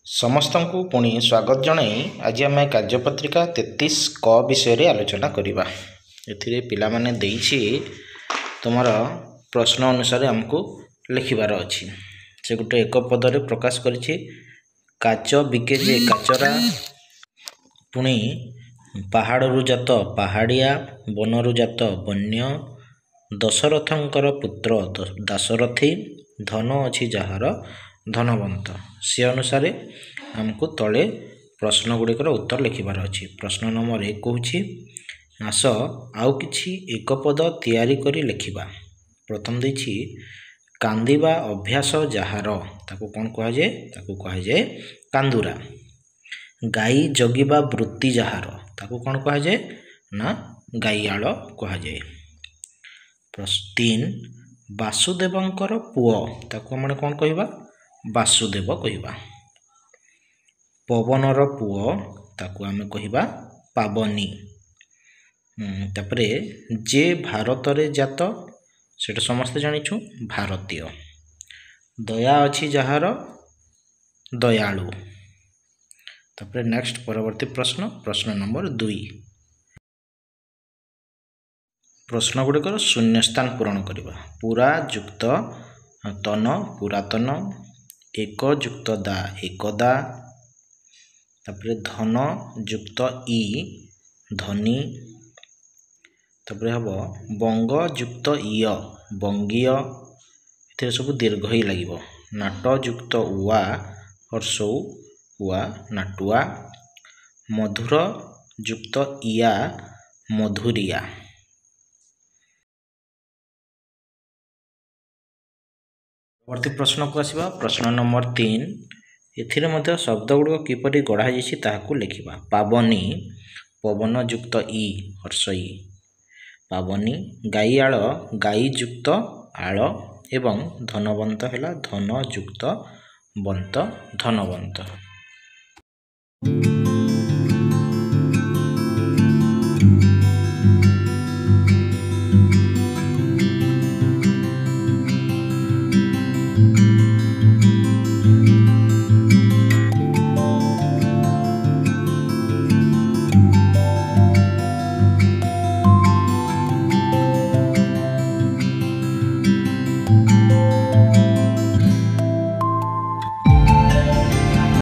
ସମସ୍ତଙ୍କୁ ପୁଣି ସ୍ୱାଗତ ଜଣାଇ ଆଜି ଆମେ କାର୍ଯ୍ୟପତ୍ରିକା 33 କ ବିଷୟରେ ଆଲୋଚନା କରିବା। ଏଥିରେ ପିଲାମାନେ ଦେଇଛି ତୁମର ପ୍ରଶ୍ନ ଅନୁସାରେ ଆମକୁ ଲେଖିବାର ଅଛି। ସେ ଗୋଟେ ଏକ ପଦରେ ପ୍ରକାଶ କରିଛି, କାଚ ବିକେ ଯେ କାଚରା, ପୁଣି ପାହାଡ଼ରୁ ଜାତ ପାହାଡ଼ିଆ, ବନରୁ ଜାତ ବନ୍ୟ, ଦଶରଥଙ୍କର ପୁତ୍ର ଦାଶରଥୀ, ଧନ ଅଛି ଯାହାର ଧନବନ୍ତ। ସେ ଅନୁସାରେ ଆମକୁ ତଳେ ପ୍ରଶ୍ନ ଗୁଡ଼ିକର ଉତ୍ତର ଲେଖିବାର ଅଛି। ପ୍ରଶ୍ନ ନମ୍ବର 1 କହୁଛି, ଆସ ଆଉ କିଛି ଏକ ପଦ ତିଆରି କରି ଲେଖିବା। ପ୍ରଥମ ଦେଇଛି, କାନ୍ଦିବା ଅଭ୍ୟାସ ଯାହାର, ତାକୁ କ'ଣ କୁହାଯାଏ? ତାକୁ କୁହାଯାଏ କାନ୍ଦୁରା। ଗାଈ ଜଗିବା ବୃତ୍ତି ଯାହାର, ତାକୁ କ'ଣ କୁହାଯାଏ? ନା ଗାଈଆଳ କୁହାଯାଏ। 3, ବାସୁଦେବଙ୍କର ପୁଅ, ତାକୁ ଆମେ କ'ଣ କହିବା? ବାସୁଦେବ କହିବା। ପବନର ପୁଅ, ତାକୁ ଆମେ କହିବା ପାବନୀ। ତାପରେ ଯେ ଭାରତରେ ଜାତ, ସେଟା ସମସ୍ତେ ଜାଣିଛୁ ଭାରତୀୟ। ଦୟା ଅଛି ଯାହାର, ଦୟାଳୁ। ତାପରେ ନେକ୍ସଟ ପରବର୍ତ୍ତୀ ପ୍ରଶ୍ନ, ପ୍ରଶ୍ନ ନମ୍ବର 2। ପ୍ରଶ୍ନ ଗୁଡ଼ିକର ଶୂନ୍ୟସ୍ଥାନ ପୂରଣ କରିବା। ପୁରା ଯୁକ୍ତ ତନ ପୁରାତନ, ଏକ ଯୁକ୍ତ ଦା ଏକଦା, ତାପରେ ଧନ ଯୁକ୍ତ ଇ ଧନୀ, ତାପରେ ହେବ ବଙ୍ଗ ଯୁକ୍ତ ଇୟ ବଙ୍ଗୀୟ, ଏଥିରେ ସବୁ ଦୀର୍ଘ ହିଁ ଲାଗିବ। ନାଟ ଯୁକ୍ତ ଉଆ ହର୍ଷଉ ଉଆ ନାଟୁଆ, ମଧୁର ଯୁକ୍ତ ଇଆ ମଧୁରିଆ। ପରବର୍ତ୍ତୀ ପ୍ରଶ୍ନକୁ ଆସିବା। ପ୍ରଶ୍ନ ନମ୍ବର 3, ଏଥିରେ ମଧ୍ୟ ଶବ୍ଦ ଗୁଡ଼ିକ କିପରି ଗଢ଼ାଯାଇଛି ତାହାକୁ ଲେଖିବା। ପାବନୀ, ପବନ ଯୁକ୍ତ ଇ ହର୍ଷଇ ପାବନୀ, ଗାଈଆଳ ଗାଈ ଯୁକ୍ତ ଆଳ, ଏବଂ ଧନବନ୍ତ ହେଲା ଧନ ଯୁକ୍ତ ବନ୍ତ ଧନବନ୍ତ।